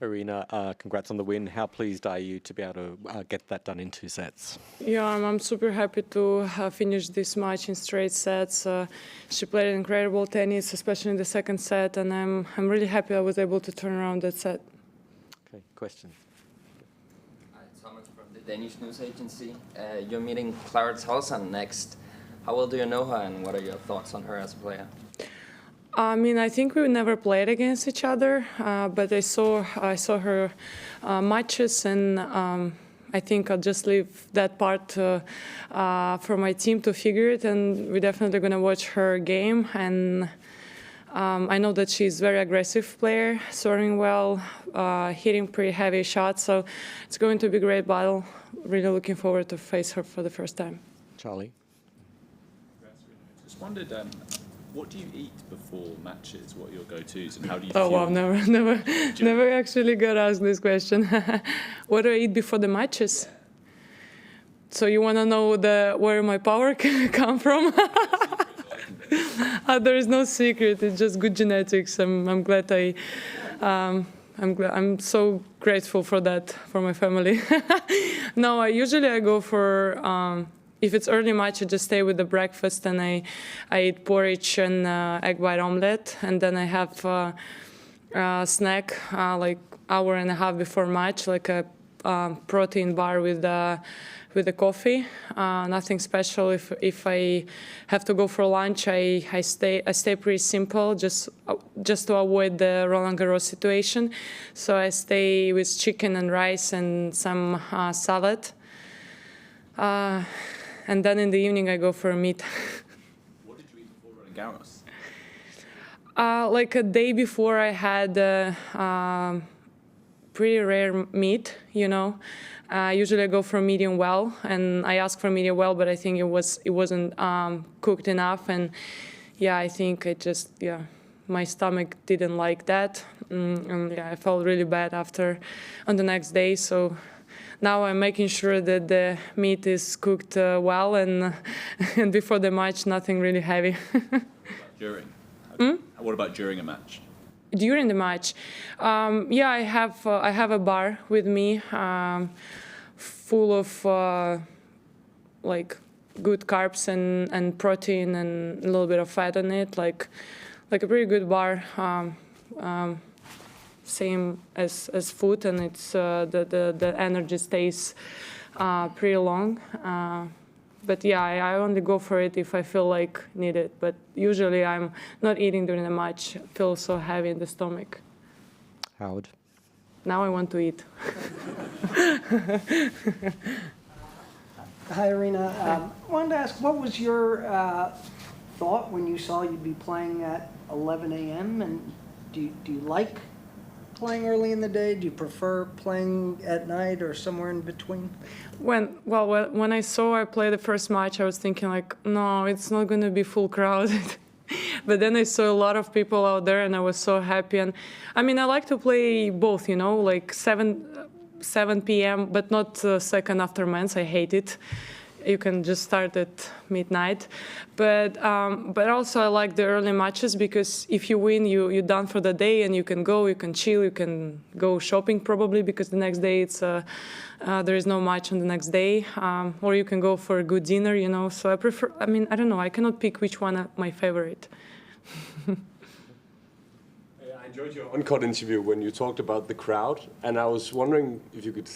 Aryna, congrats on the win. How pleased are you to be able to get that done in 2 sets? Yeah, I'm super happy to finish this match in straight sets. She played incredible tennis, especially in the second set, and I'm really happy I was able to turn around that set. Okay, questions? Hi, Thomas from the Danish news agency. You're meeting Clara Tolson next. How well do you know her, and what are your thoughts on her as a player? I mean, I think we never played against each other, but I saw her matches, and I think I'll just leave that part for my team to figure it. And we're definitely going to watch her game. And I know that she's a very aggressive player, serving well, hitting pretty heavy shots. So it's going to be a great battle. Really looking forward to face her for the first time. Charlie? Just wondered, what do you eat before matches? What are your go-tos, and how do you Oh, feel? wow, never actually got asked this question. What do I eat before the matches? Yeah. So you want to know where my power come from? There is no secret. It's just good genetics. I'm glad I'm so grateful for that, for my family. No, I go for. If it's early match, I just stay with the breakfast, and I eat porridge and egg white omelette, and then I have a snack like hour and a half before match, like a protein bar with the coffee. Nothing special. If I have to go for lunch, I stay pretty simple, just to avoid the Roland Garros situation. So I stay with chicken and rice and some salad. And then in the evening, I go for a meat. What did you eat before Roland Garros? Like a day before, I had pretty rare meat, you know. Usually I go for medium well, and I ask for medium well, but I think it wasn't cooked enough. And yeah, I think my stomach didn't like that. And yeah, I felt really bad on the next day. So now I'm making sure that the meat is cooked well, and before the match, nothing really heavy. During? What about during a match? During the match, yeah, I have a bar with me, full of like good carbs and protein and a little bit of fat on it, like a pretty good bar. Same as food, and it's the energy stays pretty long. But yeah, I only go for it if I feel like need it. But usually I'm not eating during the match. I feel so heavy in the stomach. Howard? Now I want to eat. Hi, Aryna. I wanted to ask, what was your thought when you saw you'd be playing at 11 a.m.? And do you like playing early in the day? Do you prefer playing at night or somewhere in between? When I saw I play the first match, I was thinking like, no, it's not going to be full crowded. But then I saw a lot of people out there, and I was so happy. And I mean, I like to play both, you know, like 7 p.m., but not second after men's. I hate it. You can just start at midnight. But also I like the early matches, because if you win, you're done for the day, and you can chill, you can go shopping probably, because the next day there is no match on the next day, or you can go for a good dinner, you know. So I don't know, I cannot pick which one my favorite. I enjoyed your on-court interview when you talked about the crowd, and I was wondering if you could,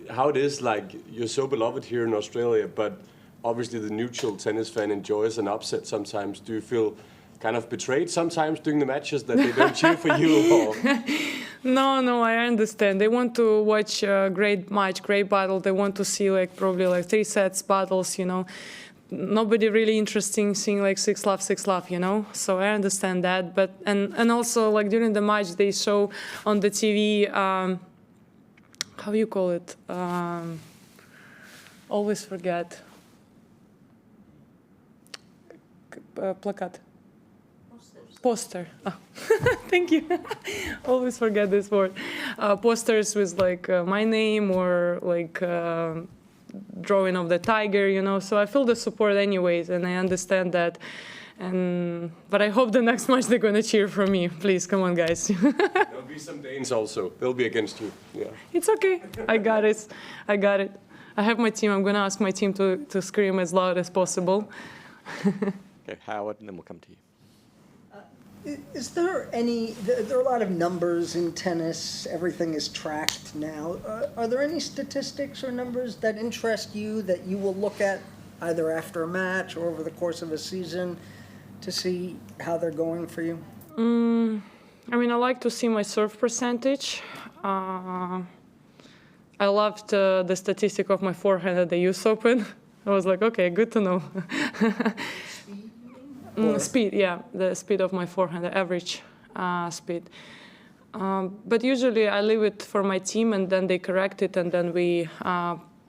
how it is, like, you're so beloved here in Australia, but obviously the neutral tennis fan enjoys an upset sometimes. Do you feel kind of betrayed sometimes during the matches that they don't cheer for you? Or? No, I understand. They want to watch a great match, great battle. They want to see probably 3 sets battles, you know. Nobody really interesting seeing like 6-love, you know. So I understand that. But and also like during the match they show on the TV. How you call it? Always forget. Plakat. Poster. Oh. Thank you. Always forget this word. Posters with like my name or like drawing of the tiger, you know. So I feel the support anyways, and I understand that. But I hope the next match they're gonna cheer for me. Please, come on, guys. be some Danes also. They'll be against you. Yeah. It's okay. I got it. I got it. I have my team. I'm going to ask my team to scream as loud as possible. Okay, Howard, and then we'll come to you. Is there any, there are a lot of numbers in tennis, everything is tracked now. Are there any statistics or numbers that interest you that you will look at either after a match or over the course of a season to see how they're going for you? I mean, I like to see my serve percentage. I loved the statistic of my forehand at the US Open. I was like, okay, good to know. Speed, yeah, the speed of my forehand, the average speed. But usually I leave it for my team, and then they correct it, and then we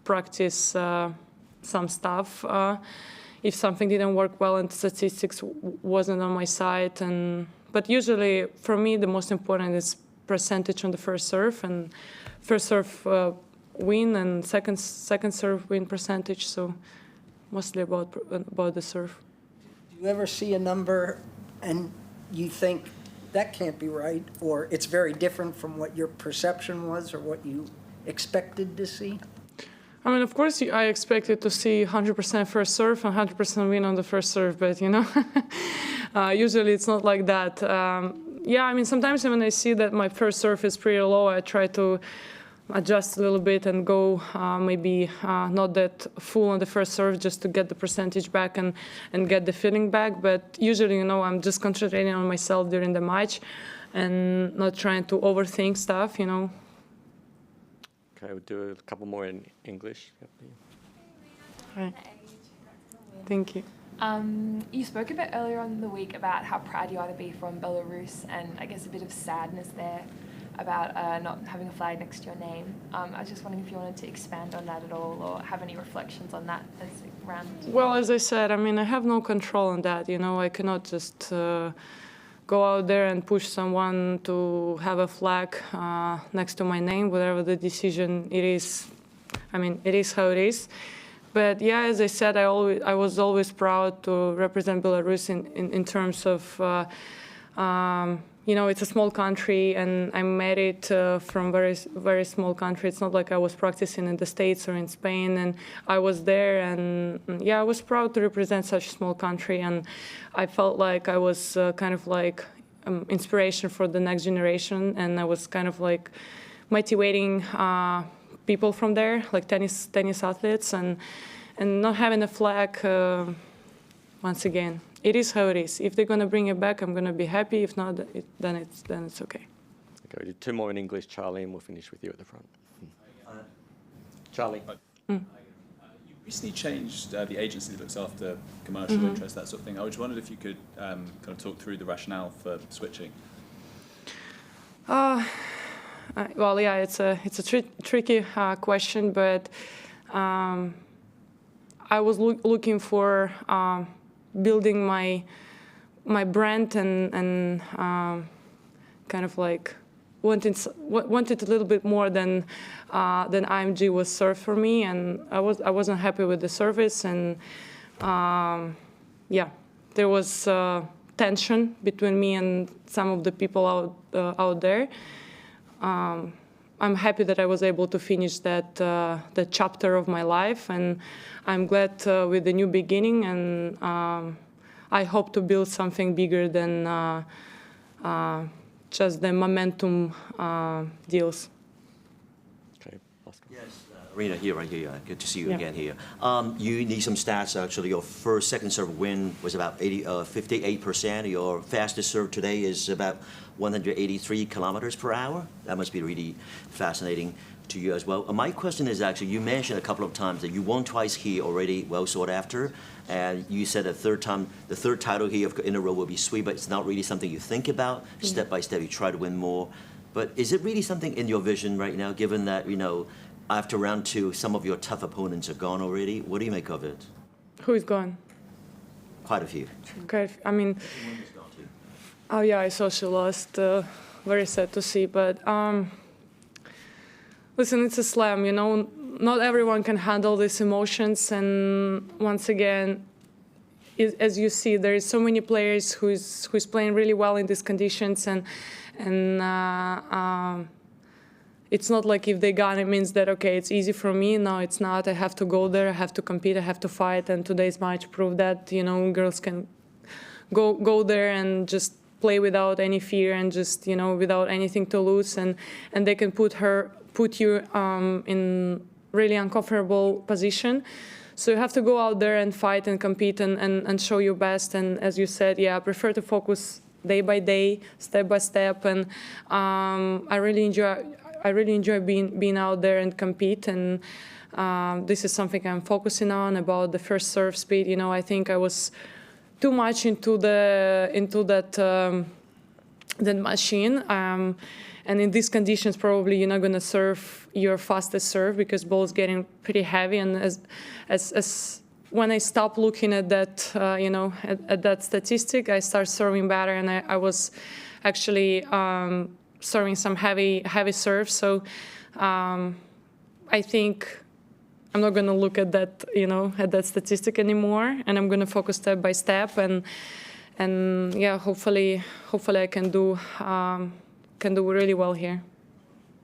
practice some stuff. If something didn't work well and statistics wasn't on my side, but usually for me the most important is percentage on the first serve, and first serve win and second serve win percentage. So mostly about the serve. Do you ever see a number and you think that can't be right, or it's very different from what your perception was or what you expected to see? I mean, of course, I expected to see 100% first serve and 100% win on the first serve, but usually it's not like that. Yeah, I mean, sometimes when I see that my first serve is pretty low, I try to adjust a little bit and go maybe not that full on the first serve, just to get the percentage back and get the feeling back. But usually, I'm just concentrating on myself during the match and not trying to overthink stuff, Okay, we'll do a couple more in English. Right. Thank you. You spoke a bit earlier on in the week about how proud you are to be from Belarus, and I guess a bit of sadness there about not having a flag next to your name. I was just wondering if you wanted to expand on that at all, or have any reflections on that as around. Well, as I said, I mean, I have no control on that. I cannot just go out there and push someone to have a flag next to my name, whatever the decision it is. I mean, it is how it is. But yeah, as I said, I was always proud to represent Belarus in terms of, it's a small country, and I made it from very, very small country. It's not like I was practicing in the States or in Spain, and I was there, and yeah, I was proud to represent such a small country, and I felt like I was kind of like inspiration for the next generation, and I was kind of like motivating people from there, like tennis athletes, and not having a flag. Once again, it is how it is. If they're going to bring it back, I'm going to be happy. If not, then it's okay. Okay, we do two more in English, Charlie, and we'll finish with you at the front. Charlie. You recently changed the agency that looks after commercial interests, that sort of thing. I just wondered if you could kind of talk through the rationale for switching. Well, yeah, it's a tricky question, but I was looking for building my brand and kind of like wanted a little bit more than IMG was served for me, and I wasn't happy with the service, and yeah, there was tension between me and some of the people out there. I'm happy that I was able to finish that chapter of my life, and I'm glad with the new beginning, and I hope to build something bigger than just the momentum deals. Okay, Oscar. Yes, Aryna here, right here. Good to see you again here. You need some stats, actually. Your second serve win was about 58%. Your fastest serve today is about 183 kilometers per hour. That must be really fascinating to you as well. My question is actually, you mentioned a couple of times that you won twice here already, well sought after, and you said the third title here in a row will be sweet, but it's not really something you think about. Step by step, you try to win more. But is it really something in your vision right now, given that, after round two, some of your tough opponents are gone already? What do you make of it? Who is gone? Quite a few. Okay, I mean, oh yeah, I saw she lost. Very sad to see, but listen, it's a slam, Not everyone can handle these emotions, and once again, as you see, there is so many players who's playing really well in these conditions, and And it's not like if they got it means that, okay, it's easy for me. No, it's not. I have to go there. I have to compete. I have to fight. And today's match proved that, you know, girls can go there and just play without any fear and just, you know, without anything to lose. And they can put you in really uncomfortable position. So you have to go out there and fight and compete and show your best. And as you said, yeah, I prefer to focus day by day, step by step. And I really enjoy being out there and compete. And this is something I'm focusing on about the first serve speed. You know, I think I was too much into that machine. And in these conditions, probably you're not going to serve your fastest serve because ball's getting pretty heavy. And as when I stopped looking at that, you know, at that statistic, I started serving better, and I was actually serving some heavy serves. So I think I'm not going to look at that, you know, at that statistic anymore, and I'm going to focus step by step. And yeah, hopefully I can do really well here.